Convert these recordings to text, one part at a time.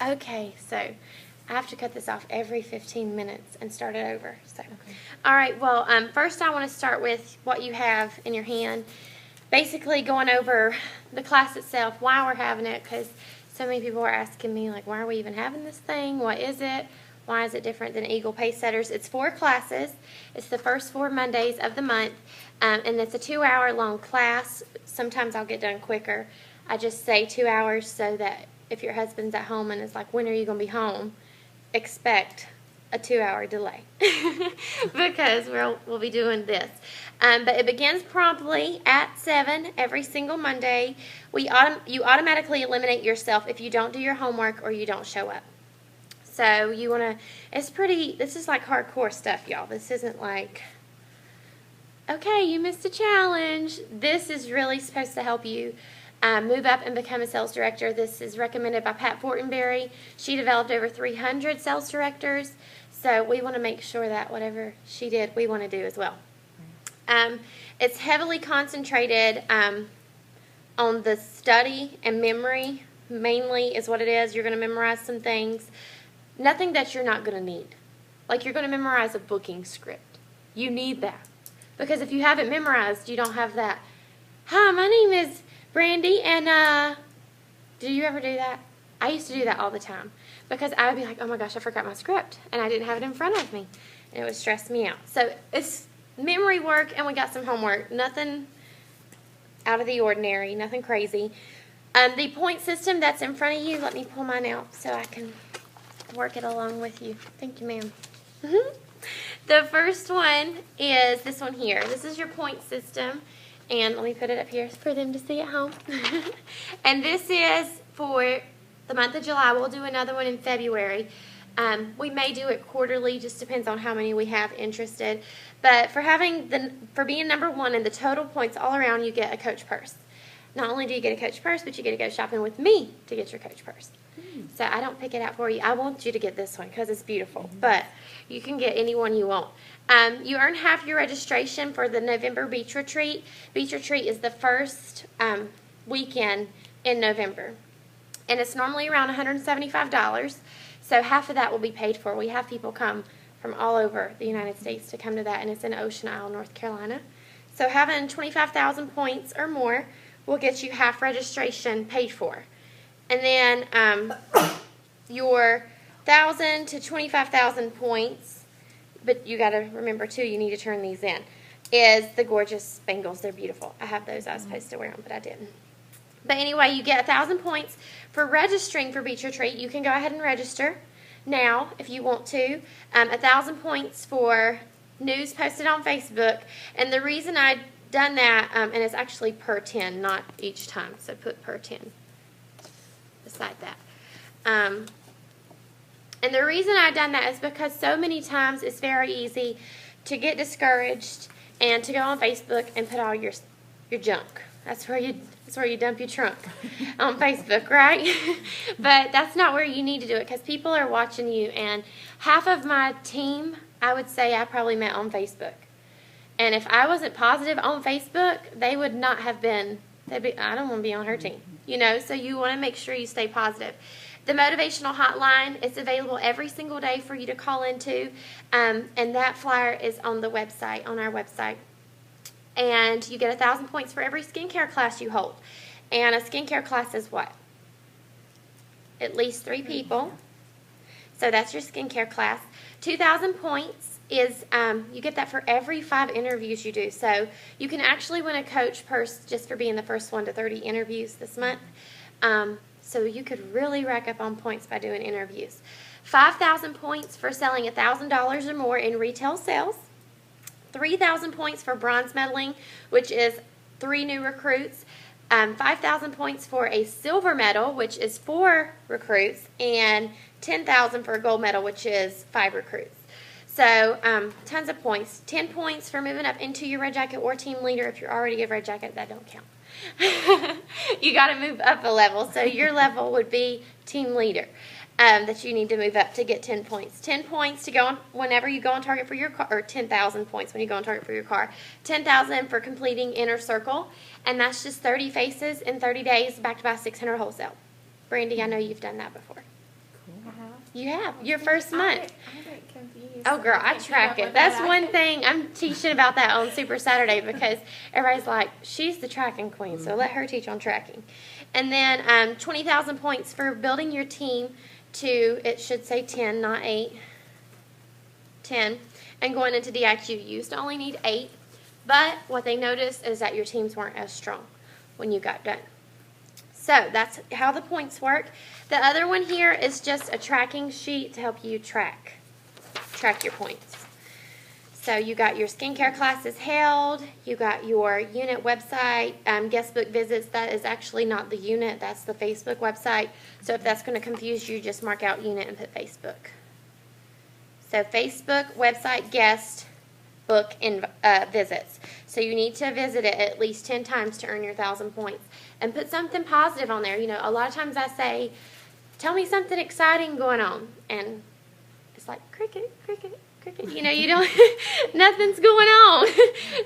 Okay, so I have to cut this off every 15 minutes and start it over. So, Okay. all right. Well, first I want to start with what you have in your hand. Basically, going over the class itself, why we're having it, because so many people are asking me, like, why are we even having this thing? What is it? Why is it different than Eagle Pacesetters? It's 4 classes. It's the first 4 Mondays of the month, and it's a 2-hour-long class. Sometimes I'll get done quicker. I just say 2 hours so that if your husband's at home and is like, when are you going to be home? Expect a 2-hour delay because we'll be doing this. But it begins promptly at 7 every single Monday. You automatically eliminate yourself if you don't do your homework or you don't show up. So you want to, this is like hardcore stuff, y'all. This isn't like, okay, you missed a challenge. This is really supposed to help you move up and become a sales director. This is recommended by Pat Fortenberry. She developed over 300 sales directors. So we want to make sure that whatever she did, we want to do as well. It's heavily concentrated on the study and memory, mainly is what it is. You're going to memorize some things. Nothing that you're not going to need. Like you're going to memorize a booking script. You need that. Because if you haven't memorized, you don't have that. Hi, my name is Brandy, and do you ever do that? I used to do that all the time. Because I would be like, oh my gosh, I forgot my script. And I didn't have it in front of me. And it would stress me out. So it's memory work, and we got some homework. Nothing out of the ordinary. Nothing crazy. The point system that's in front of you, let me pull mine out so I can work it along with you. Thank you, ma'am. The first one is this one here. This is your point system. And let me put it up here for them to see at home. And this is for the month of July. We'll do another one in February. We may do it quarterly, just depends on how many we have interested. But for being number 1 in the total points all around, you get a coach purse. Not only do you get a coach purse, but you get to go shopping with me to get your coach purse. So I don't pick it out for you. I want you to get this one because it's beautiful. But you can get any one you want. You earn half your registration for the November beach retreat. Beach retreat is the first weekend in November. And it's normally around $175. So half of that will be paid for. We have people come from all over the United States to come to that. And it's in Ocean Isle, North Carolina. So having 25,000 points or more will get you half registration paid for. And then your 1,000 to 25,000 points, but you got to remember too, you need to turn these in, is the gorgeous spangles. They're beautiful. I have those. I was supposed to wear them, but I didn't. But anyway, you get 1,000 points for registering for Beach Retreat. You can go ahead and register now if you want to. 1,000 points for news posted on Facebook. And the reason I done that, and it's actually per 10, not each time. So put per 10 beside that. And the reason I've done that is because so many times it's very easy to get discouraged and to go on Facebook and put all your junk. That's where you dump your trunk on Facebook, right? But that's not where you need to do it because people are watching you. And half of my team, I would say I probably met on Facebook. And if I wasn't positive on Facebook, they would not have been, I don't want to be on her team, you know, so you want to make sure you stay positive. The motivational hotline is available every single day for you to call into, and that flyer is on the website, on our website. And you get 1,000 points for every skincare class you hold. And a skincare class is what? At least 3 people. So that's your skincare class. 2,000 points is, you get that for every 5 interviews you do. So you can actually win a coach purse just for being the first 1 to 30 interviews this month. So you could really rack up on points by doing interviews. 5,000 points for selling $1,000 or more in retail sales. 3,000 points for bronze medaling, which is 3 new recruits. 5,000 points for a silver medal, which is 4 recruits, and 10,000 for a gold medal, which is 5 recruits. So tons of points. 10 points for moving up into your red jacket or team leader. If you're already a red jacket, that don't count. You got to move up a level. So your level would be team leader that you need to move up to get 10 points. 10 points to go on whenever you go on target for your car, or 10,000 points when you go on target for your car. 10,000 for completing inner circle, and that's just 30 faces in 30 days backed by 600 wholesale. Brandy, I know you've done that before. You have your first month. I get confused. Oh, girl, I track it. That's one thing I'm teaching about that on Super Saturday because everybody's like, she's the tracking queen, so let her teach on tracking. And then 20,000 points for building your team to, it should say 10, not 8. 10. And going into DIQ, you used to only need 8. But what they noticed is that your teams weren't as strong when you got done. So that's how the points work. The other one here is just a tracking sheet to help you track your points. So you got your skincare classes held, you got your unit website, guest book visits. That is actually not the unit, that's the Facebook website. So if that's going to confuse you, just mark out unit and put Facebook. So Facebook, website, guest book, and visits. So you need to visit it at least 10 times to earn your 1,000 points. And put something positive on there. You know, a lot of times I say, tell me something exciting going on. And it's like, cricket, cricket, cricket. You know, you don't, nothing's going on.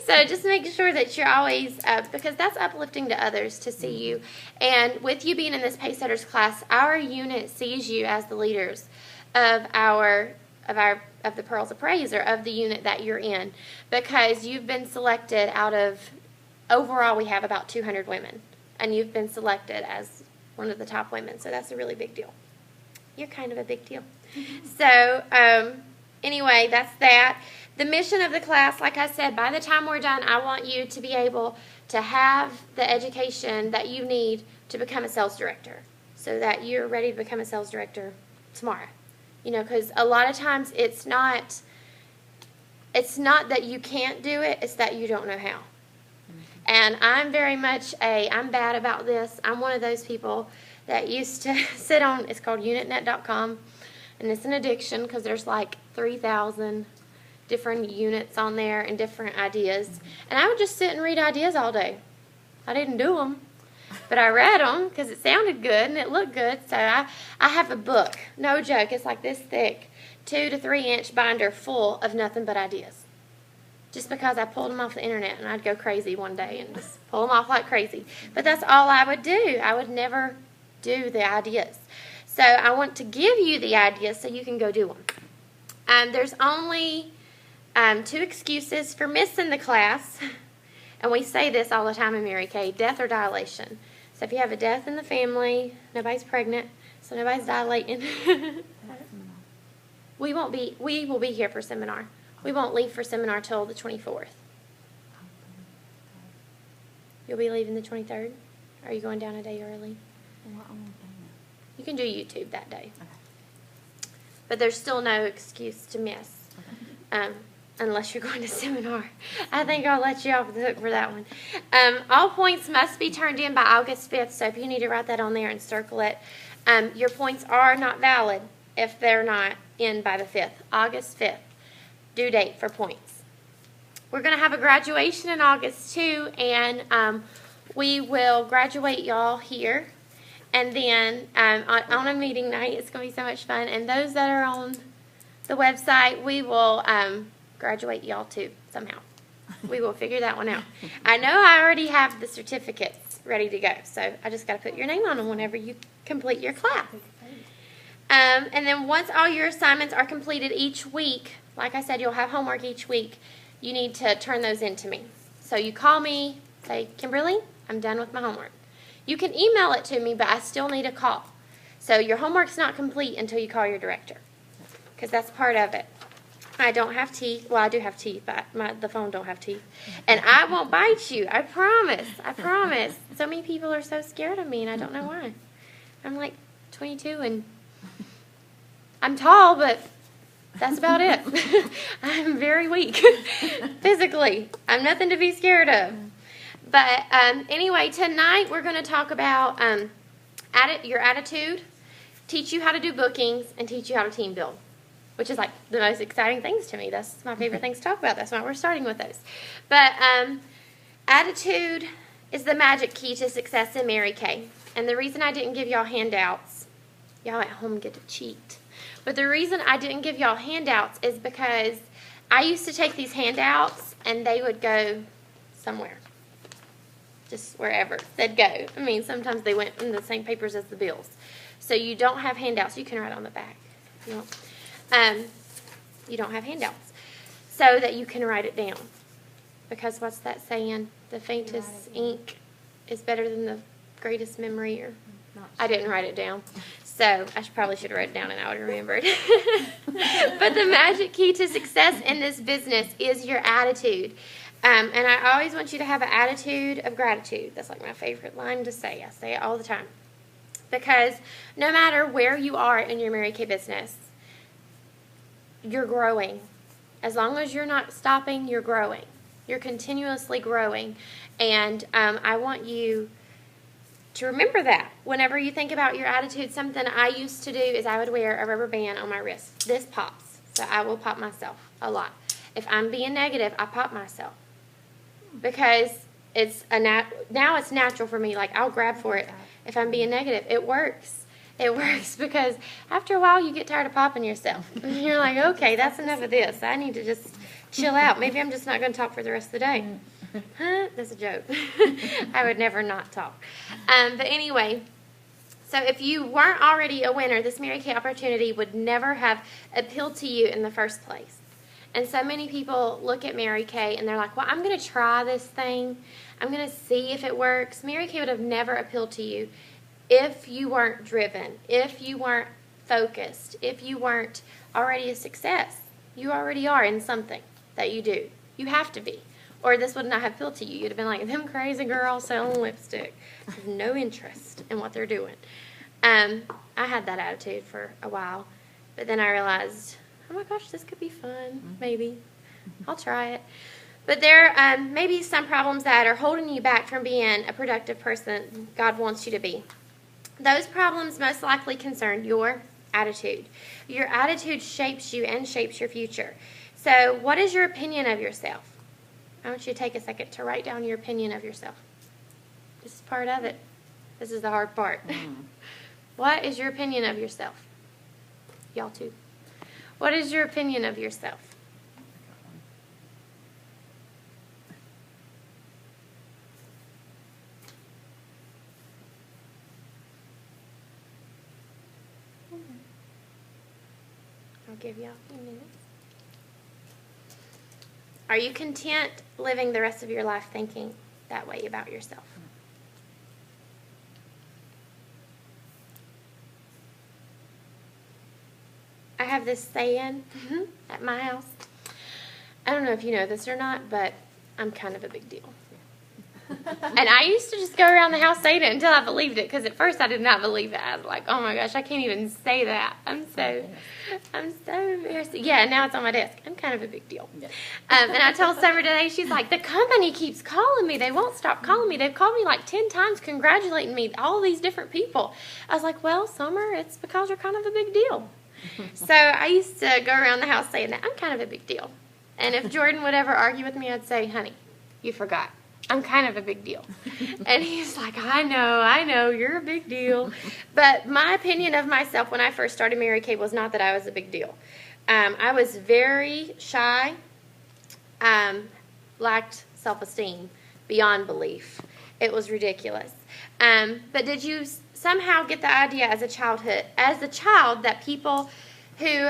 So just make sure that you're always, because that's uplifting to others to see you. And with you being in this Pacesetters class, our unit sees you as the leaders of the Pearls of Praise, or of the unit that you're in, because you've been selected out of, overall we have about 200 women, and you've been selected as one of the top women, so that's a really big deal. You're kind of a big deal. So anyway, that's that. The mission of the class, like I said, by the time we're done, I want you to be able to have the education that you need to become a sales director, so that you're ready to become a sales director tomorrow. You know, because a lot of times it's not that you can't do it, it's that you don't know how. And I'm very much I'm bad about this. I'm one of those people that used to sit on, it's called unitnet.com, and it's an addiction because there's like 3,000 different units on there and different ideas. And I would just sit and read ideas all day. I didn't do them, but I read them because it sounded good and it looked good. So I have a book, no joke, it's like this thick, 2 to 3 inch binder full of nothing but ideas. Just because I pulled them off the internet, and I'd go crazy one day and just pull them off like crazy. But that's all I would do. I would never do the ideas. So I want to give you the ideas so you can go do them. There's only 2 excuses for missing the class. And we say this all the time in Mary Kay, death or dilation. So if you have a death in the family, nobody's pregnant, so nobody's dilating. We will be here for seminar. We won't leave for seminar till the 24th. You'll be leaving the 23rd? Are you going down a day early? You can do YouTube that day. Okay. But there's still no excuse to miss. Unless you're going to seminar. I think I'll let you off the hook for that one. All points must be turned in by August 5th, so if you need to write that on there and circle it. Your points are not valid if they're not in by the 5th. August 5th, due date for points. We're going to have a graduation in August too, and we will graduate y'all here. And then on a meeting night, it's going to be so much fun. And those that are on the website, we will graduate y'all too somehow. We will figure that one out. I know I already have the certificates ready to go, so I just got to put your name on them whenever you complete your class. And then once all your assignments are completed each week, like I said, you'll have homework each week. You need to turn those in to me. So you call me, say, Kimberly, I'm done with my homework. You can email it to me, but I still need a call. So your homework's not complete until you call your director, because that's part of it. I don't have teeth. Well, I do have teeth, but the phone don't have teeth. And I won't bite you. I promise. I promise. So many people are so scared of me, and I don't know why. I'm like 22, and I'm tall, but that's about it. I'm very weak physically. I'm nothing to be scared of. But anyway, tonight we're going to talk about your attitude, teach you how to do bookings, and teach you how to team build, which is like the most exciting things to me. That's my favorite things to talk about. That's why we're starting with those. But attitude is the magic key to success in Mary Kay. And the reason I didn't give y'all handouts, y'all at home get to cheat. But the reason I didn't give y'all handouts is because I used to take these handouts and they would go somewhere. Just wherever they'd go. I mean, sometimes they went in the same papers as the bills. So you don't have handouts. You can write on the back if you want. You don't have handouts so that you can write it down. Because what's that saying? The faintest ink is better than the greatest memory. Or I didn't write it down. So I probably should have wrote it down and I would have remembered. But the magic key to success in this business is your attitude. And I always want you to have an attitude of gratitude. That's like my favorite line to say. I say it all the time. Because no matter where you are in your Mary Kay business, you're growing. As long as you're not stopping, you're growing. You're continuously growing. And I want you to remember that. Whenever you think about your attitude, something I used to do is I would wear a rubber band on my wrist. This pops. So I will pop myself a lot. If I'm being negative, I pop myself. Because now it's natural for me. Like, I'll grab for it if I'm being negative. It works. It works because after a while you get tired of popping yourself. And you're like, okay, that's enough of this. I need to just chill out. Maybe I'm just not going to talk for the rest of the day. Huh? That's a joke. I would never not talk. But anyway, so if you weren't already a winner, this Mary Kay opportunity would never have appealed to you in the first place. And so many people look at Mary Kay and they're like, well, I'm going to try this thing. I'm going to see if it works. Mary Kay would have never appealed to you if you weren't driven, if you weren't focused, if you weren't already a success. You already are in something that you do. You have to be. Or this would not have appealed to you. You'd have been like, them crazy girls selling lipstick. Have no interest in what they're doing. I had that attitude for a while. But then I realized, oh my gosh, this could be fun. Maybe. I'll try it. But there may be some problems that are holding you back from being a productive person God wants you to be. Those problems most likely concern your attitude. Your attitude shapes you and shapes your future. So what is your opinion of yourself? I want you to take a second to write down your opinion of yourself. This is part of it. This is the hard part. What is your opinion of yourself? Y'all too. What is your opinion of yourself? I'll give y'all a few minutes. Are you content living the rest of your life thinking that way about yourself? I have this saying at my house. I don't know if you know this or not, but I'm kind of a big deal. And I used to just go around the house saying it until I believed it, because at first I did not believe it. I was like, oh my gosh, I can't even say that. I'm so embarrassed. Yeah, now it's on my desk. I'm kind of a big deal. And I told Summer today, she's like, the company keeps calling me. They won't stop calling me. They've called me like 10 times congratulating me, all these different people. I was like, well, Summer, it's because you're kind of a big deal. So I used to go around the house saying that I'm kind of a big deal. And if Jordan would ever argue with me, I'd say, honey, you forgot. I'm kind of a big deal. And he's like, I know, you're a big deal. But my opinion of myself when I first started Mary Kay was not that I was a big deal. I was very shy, lacked self-esteem beyond belief. It was ridiculous. But did you somehow get the idea as a child that people who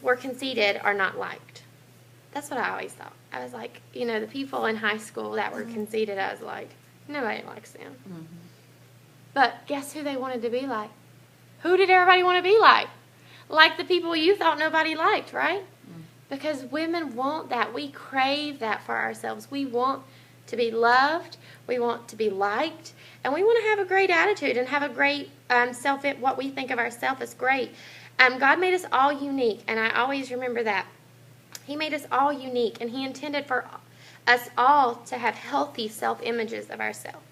were conceited are not liked? That's what I always thought. I was like, the people in high school that were conceited, I was like, nobody likes them. But guess who they wanted to be like? Who did everybody want to be like? Like the people you thought nobody liked, right? Because women want that. We crave that for ourselves. We want to be loved. We want to be liked. And we want to have a great attitude and have a great what we think of ourselves is great. God made us all unique, and I always remember that. He made us all unique, and He intended for us all to have healthy self-images of ourselves.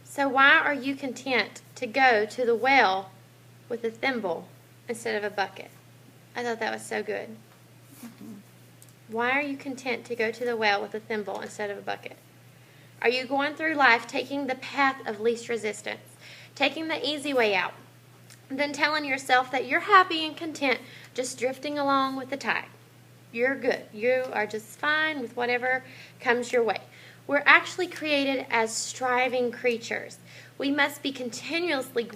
So why are you content to go to the well with a thimble instead of a bucket? I thought that was so good. Why are you content to go to the well with a thimble instead of a bucket? Are you going through life taking the path of least resistance, taking the easy way out, and then telling yourself that you're happy and content just drifting along with the tide? You're good. You are just fine with whatever comes your way. We're actually created as striving creatures. we must be continuously